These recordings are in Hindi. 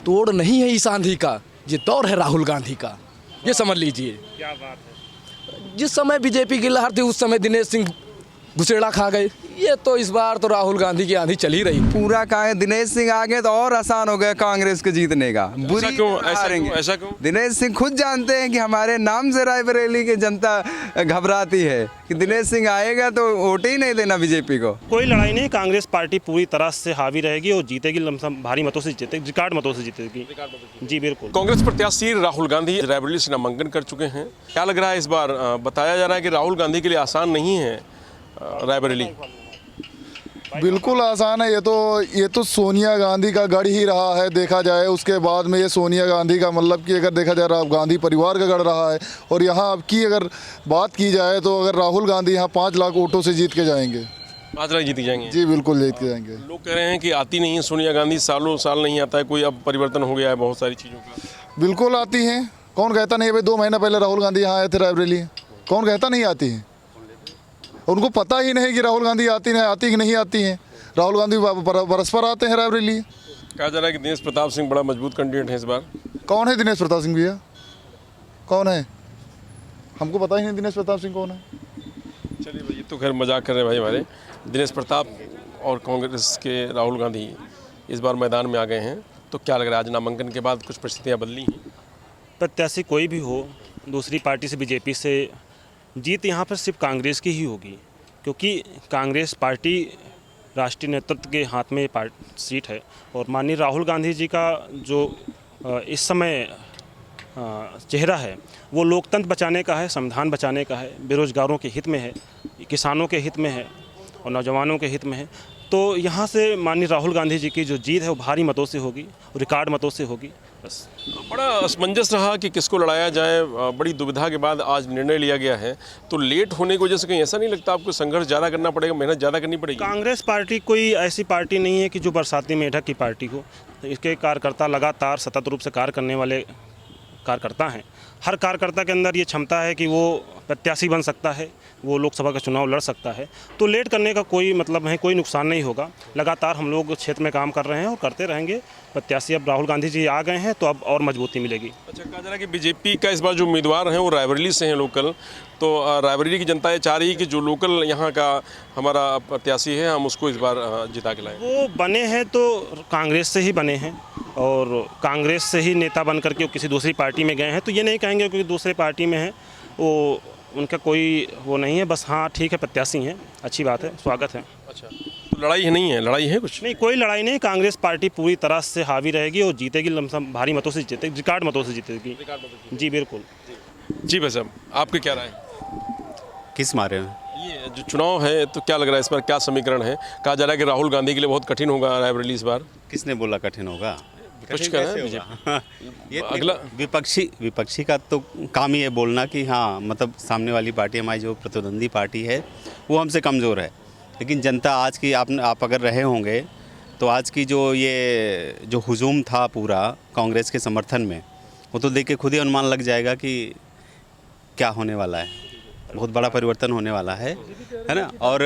तोड़ नहीं है इस आंधी का, ये दौर है राहुल गांधी का, ये समझ लीजिए। क्या बात है। जिस समय बीजेपी की लहर थी उस समय दिनेश सिंह घुसेड़ा खा गए, ये तो इस बार तो राहुल गांधी की आंधी चल ही रही। पूरा कहा है दिनेश सिंह आ गए तो और आसान हो गया कांग्रेस के जीतने का। ऐसा क्यों ऐसा क्यों? दिनेश सिंह खुद जानते हैं कि हमारे नाम से रायबरेली की जनता घबराती है कि दिनेश सिंह आएगा तो वोट ही नहीं देना बीजेपी को। कोई लड़ाई नहीं, कांग्रेस पार्टी पूरी तरह से हावी रहेगी और जीतेगी, लमसम भारी मतों से जीतेगी, रिकॉर्ड मतों से जीतेगी। जी बिल्कुल। कांग्रेस प्रत्याशी राहुल गांधी रायबरेली से नामांकन कर चुके हैं। क्या लग रहा है इस बार? बताया जा रहा है कि राहुल गांधी के लिए आसान नहीं है रायबरेली। बिल्कुल आसान है। ये तो सोनिया गांधी का गढ़ ही रहा है देखा जाए। उसके बाद में ये सोनिया गांधी का मतलब कि अगर देखा जाए राहुल गांधी परिवार का गढ़ रहा है। और यहाँ अब की अगर बात की जाए तो अगर राहुल गांधी यहाँ 5 लाख वोटों से जीत के जाएंगे। 5 लाख जीत जाएंगे? जी बिल्कुल जीत के जाएंगे। लोग कह रहे हैं कि आती नहीं है सोनिया गांधी, सालों साल नहीं आता है कोई, अब परिवर्तन हो गया है बहुत सारी चीज़ों का। बिल्कुल आती हैं, कौन कहता नहीं है भाई। 2 महीना पहले राहुल गांधी यहाँ आए थे रायबरेली, कौन कहता नहीं आती हैं। उनको पता ही नहीं कि राहुल गांधी आती कि नहीं आती हैं। राहुल गांधी परस्पर आते हैं रायबरेली। कहा जा रहा है कि दिनेश प्रताप सिंह बड़ा मजबूत कैंडिडेट है इस बार। कौन है दिनेश प्रताप सिंह भैया? कौन है? हमको पता ही नहीं दिनेश प्रताप सिंह कौन है। चलिए भाई, ये तो खैर मजाक कर रहे हैं भाई हमारे। दिनेश प्रताप और कांग्रेस के राहुल गांधी इस बार मैदान में आ गए हैं, तो क्या लग रहा है आज नामांकन के बाद कुछ परिस्थितियाँ बदली हैं? प्रत्याशी कोई भी हो, दूसरी पार्टी से, बीजेपी से, जीत यहाँ पर सिर्फ कांग्रेस की ही होगी, क्योंकि कांग्रेस पार्टी राष्ट्रीय नेतृत्व के हाथ में सीट है। और माननीय राहुल गांधी जी का जो इस समय चेहरा है वो लोकतंत्र बचाने का है, संविधान बचाने का है, बेरोजगारों के हित में है, किसानों के हित में है और नौजवानों के हित में है। तो यहाँ से माननीय राहुल गांधी जी की जो जीत है वो भारी मतों से होगी, रिकॉर्ड मतों से होगी। बस बड़ा असमंजस रहा कि किसको लड़ाया जाए। बड़ी दुविधा के बाद आज निर्णय लिया गया है। तो लेट होने की वजह से कहीं ऐसा नहीं लगता आपको संघर्ष ज़्यादा करना पड़ेगा, मेहनत ज़्यादा करनी पड़ेगी? कांग्रेस पार्टी कोई ऐसी पार्टी नहीं है कि जो बरसाती मेढक की पार्टी हो। इसके कार्यकर्ता लगातार सतत रूप से कार्य करने वाले कार्यकर्ता हैं। हर कार्यकर्ता के अंदर ये क्षमता है कि वो प्रत्याशी बन सकता है, वो लोकसभा का चुनाव लड़ सकता है। तो लेट करने का कोई मतलब है, कोई नुकसान नहीं होगा। लगातार हम लोग क्षेत्र में काम कर रहे हैं और करते रहेंगे। प्रत्याशी अब राहुल गांधी जी आ गए हैं तो अब और मजबूती मिलेगी। अच्छा, कहा जा रहा है कि बीजेपी का इस बार जो उम्मीदवार हैं वो रायबरेली से हैं, लोकल। तो रायबरेली की जनता ये चाह रही है कि जो लोकल यहाँ का हमारा प्रत्याशी है हम उसको इस बार जिता के लाएं। वो बने हैं तो कांग्रेस से ही बने हैं और कांग्रेस से ही नेता बन करके किसी दूसरी पार्टी में गए हैं। तो ये नहीं कहेंगे क्योंकि दूसरे पार्टी में है, वो उनका कोई वो नहीं है। बस हाँ ठीक है, प्रत्याशी हैं, अच्छी बात है, स्वागत है। अच्छा, तो लड़ाई है नहीं है? लड़ाई है कुछ नहीं, कोई लड़ाई नहीं। कांग्रेस पार्टी पूरी तरह से हावी रहेगी और जीतेगी, लमसम भारी मतों से जीतेगी, रिकॉर्ड मतों से जीतेगी। जी बिल्कुल। जी भाई साहब, आपके क्या राय? किस मारे में? ये जो चुनाव है तो क्या लग रहा है इस बार क्या समीकरण है? कहा जा रहा है कि राहुल गांधी के लिए बहुत कठिन होगा रायबरेली इस बार। किसने बोला कठिन होगा? कुछ कह रहे हैं बीजेपी। ये अगला विपक्षी का तो काम ही है बोलना कि हाँ मतलब सामने वाली पार्टी, हमारी जो प्रतिद्वंदी पार्टी है वो हमसे कमज़ोर है। लेकिन जनता आज की आप अगर रहे होंगे तो आज की जो हुजूम था पूरा कांग्रेस के समर्थन में, वो तो देख के खुद ही अनुमान लग जाएगा कि क्या होने वाला है। बहुत बड़ा परिवर्तन होने वाला है ना। और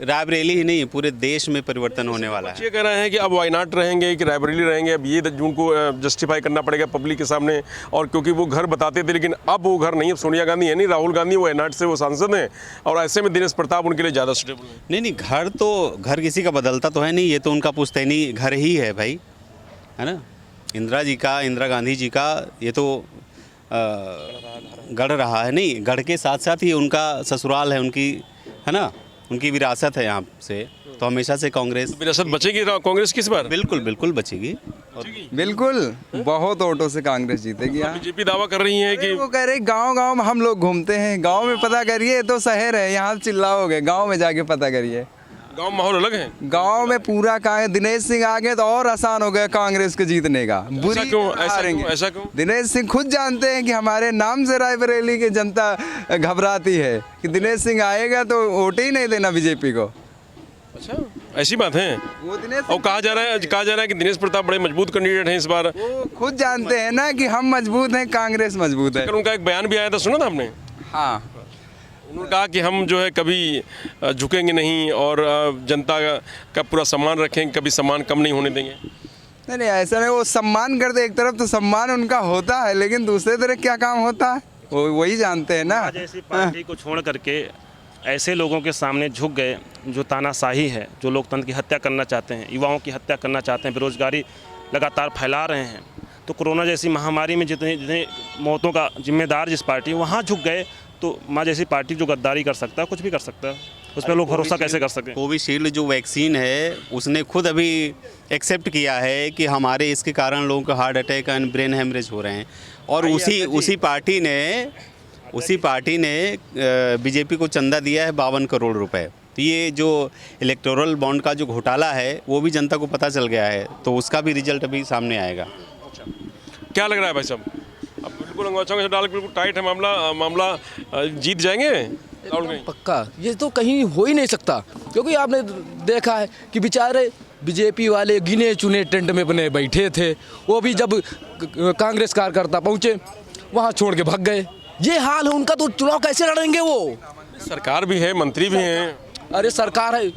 रायबरेली ही नहीं, पूरे देश में परिवर्तन होने वाला है। ये कह रहे हैं कि अब वायनाड रहेंगे कि रायबरेली रहेंगे, अब ये उनको जस्टिफाई करना पड़ेगा पब्लिक के सामने। और क्योंकि वो घर बताते थे लेकिन अब वो घर नहीं, अब सोनिया गांधी है नहीं, राहुल गांधी वो वायनाड से वो सांसद हैं और ऐसे में दिनेश प्रताप उनके लिए ज़्यादा सुटेबल है। नहीं, घर किसी का बदलता तो है नहीं, ये तो उनका पुश्तैनी घर ही है भाई, है ना। इंदिरा गांधी जी का ये तो गढ़ रहा है। नहीं, गढ़ के साथ साथ ही उनका ससुराल है, उनकी, है ना, उनकी विरासत है यहाँ से। तो हमेशा से कांग्रेस विरासत बचेगी कांग्रेस किस बार? बिल्कुल बचेगी। बिल्कुल बहुत वोटों से कांग्रेस जीतेगी यहाँ। बीजेपी दावा कर रही है कि वो कह रहे गांव में हम लोग घूमते हैं, गांव में पता करिए, तो शहर है, यहाँ चिल्लाओगे, गांव में जाके पता करिए। गांव माहौल अलग है। गांव में पूरा कहा है दिनेश सिंह आ गए तो और आसान हो गया कांग्रेस के जीतने का। ऐसा क्यों? ऐसा क्यों? दिनेश सिंह खुद जानते हैं कि हमारे नाम से रायबरेली की जनता घबराती है कि दिनेश सिंह आएगा तो वोट ही नहीं देना बीजेपी को। अच्छा, ऐसी बात है। वो दिनेश और कहा जा रहा है कि दिनेश प्रताप बड़े मजबूत कैंडिडेट हैं इस बार। वो खुद जानते हैं ना कि हम मजबूत हैं, कांग्रेस मजबूत है। उनका एक बयान भी आया था, सुना था आपने? हाँ, उन्होंने कहा कि हम जो है कभी झुकेंगे नहीं और जनता का पूरा सम्मान रखेंगे, कभी सम्मान कम नहीं होने देंगे। नहीं नहीं, ऐसा नहीं, वो सम्मान करते, एक तरफ तो सम्मान उनका होता है, लेकिन दूसरे तरफ क्या काम होता है वो वही जानते हैं ना। आज ऐसी पार्टी को छोड़ करके ऐसे लोगों के सामने झुक गए जो तानाशाही है, जो लोकतंत्र की हत्या करना चाहते हैं, युवाओं की हत्या करना चाहते हैं, बेरोजगारी लगातार फैला रहे हैं। तो कोरोना जैसी महामारी में जितने मौतों का जिम्मेदार जिस पार्टी, वहाँ झुक गए, तो माँ जैसी पार्टी जो गद्दारी कर सकता है, कुछ भी कर सकता है, उस पर लोग भरोसा कैसे कर सकें? कोविशील्ड जो वैक्सीन है उसने खुद अभी एक्सेप्ट किया है कि हमारे इसके कारण लोगों को heart attack and brain haemorrhage हो रहे हैं, और उसी पार्टी ने बीजेपी को चंदा दिया है 52 करोड़ रुपए। तो ये जो इलेक्टोरल बॉन्ड का जो घोटाला है वो भी जनता को पता चल गया है, तो उसका भी रिजल्ट अभी सामने आएगा। क्या लग रहा है भाई साहब? अब बिल्कुल अंगोछों से डाल के बिल्कुल टाइट है मामला जीत जाएंगे राहुल गांधी? पक्का ये तो कहीं हो ही नहीं सकता, क्योंकि आपने देखा है कि बेचारे बीजेपी वाले गिने चुने टेंट में बने बैठे थे, वो भी जब कांग्रेस कार्यकर्ता पहुंचे वहां छोड़ के भाग गए। ये हाल है उनका, तो चुनाव कैसे लड़ेंगे वो? सरकार भी है, मंत्री भी हैं। अरे सरकार है,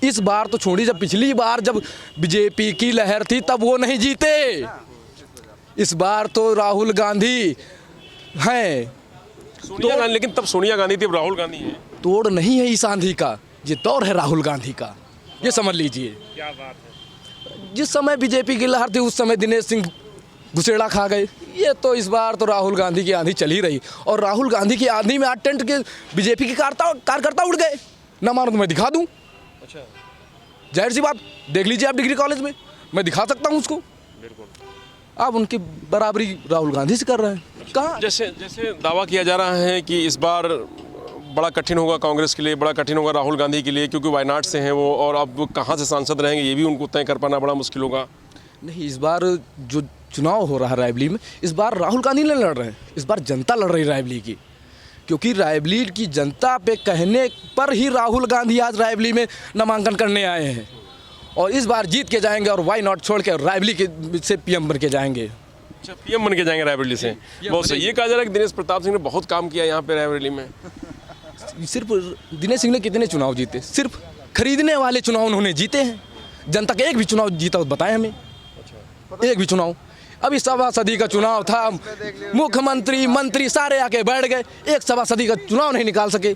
इस बार तो छोड़ी, जब पिछली बार जब बीजेपी की लहर थी तब वो नहीं जीते। इस बार तो राहुल गांधी हैं। सोनिया गांधी, लेकिन तब सोनिया गांधी थी, अब राहुल गांधी है। तोड़ नहीं है इस आंधी का, ये दौर है राहुल गांधी का, ये समझ लीजिए। क्या बात है। जिस समय बीजेपी की लहर थी उस समय दिनेश सिंह घुसेड़ा खा गए। ये तो इस बार तो राहुल गांधी की आंधी चल ही रही, और राहुल गांधी की आंधी में आज टेंट के बीजेपी के कार्यकर्ता उड़ गए। ना मानो तो मैं दिखा दूं। अच्छा, जाहिर सी बात, देख लीजिए आप डिग्री कॉलेज में, मैं दिखा सकता हूं उसको। बिल्कुल। आप उनकी बराबरी राहुल गांधी से कर रहे हैं। कहाँ जैसे दावा किया जा रहा है कि इस बार बड़ा कठिन होगा कांग्रेस के लिए, बड़ा कठिन होगा राहुल गांधी के लिए, क्योंकि वायनाड से हैं वो, और अब कहाँ से सांसद रहेंगे ये भी उनको तय कर पाना बड़ा मुश्किल होगा। नहीं, इस बार जो चुनाव हो रहा है रायबरेली में, इस बार राहुल गांधी नहीं लड़ रहे हैं, इस बार जनता लड़ रही है रायबरेली की, क्योंकि रायबरेली की जनता पे कहने पर ही राहुल गांधी आज रायबरेली में नामांकन करने आए हैं, और इस बार जीत के जाएंगे, और वाई नॉट छोड़ के रायबरेली के से पीएम बन के जाएंगे। अच्छा, पीएम बन के जाएंगे रायबरेली से? बहुत सही। ये कहा जा रहा है कि दिनेश प्रताप सिंह ने बहुत काम किया यहाँ पे रायबरेली में। सिर्फ दिनेश सिंह ने कितने चुनाव जीते? सिर्फ खरीदने वाले चुनाव उन्होंने जीते हैं। जनता का एक भी चुनाव जीता हो बताएं हमें, एक भी चुनाव। अभी सवा सदी का चुनाव था, मुख्यमंत्री मंत्री सारे आके बैठ गए, एक सवा सदी का चुनाव नहीं निकाल सके।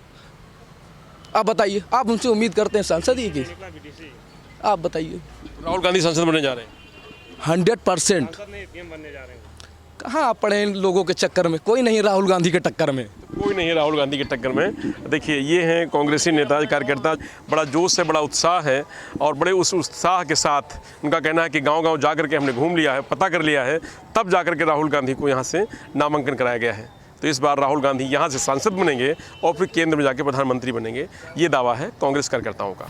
आप बताइए, आप उनसे उम्मीद करते हैं सांसद ही की? आप बताइए। राहुल गांधी संसद बनने जा रहे हैं? 100%। कहाँ आप पड़े इन लोगों के चक्कर में? कोई नहीं राहुल गांधी के टक्कर में, कोई नहीं है राहुल गांधी के टक्कर में। देखिए, ये हैं कांग्रेसी नेता कार्यकर्ता, बड़ा जोश है, बड़ा उत्साह है, और बड़े उस उत्साह के साथ उनका कहना है कि गांव-गांव जा कर के हमने घूम लिया है, पता कर लिया है, तब जा कर के राहुल गांधी को यहाँ से नामांकन कराया गया है। तो इस बार राहुल गांधी यहाँ से सांसद बनेंगे और फिर केंद्र में जाके प्रधानमंत्री बनेंगे, ये दावा है कांग्रेस कार्यकर्ताओं का।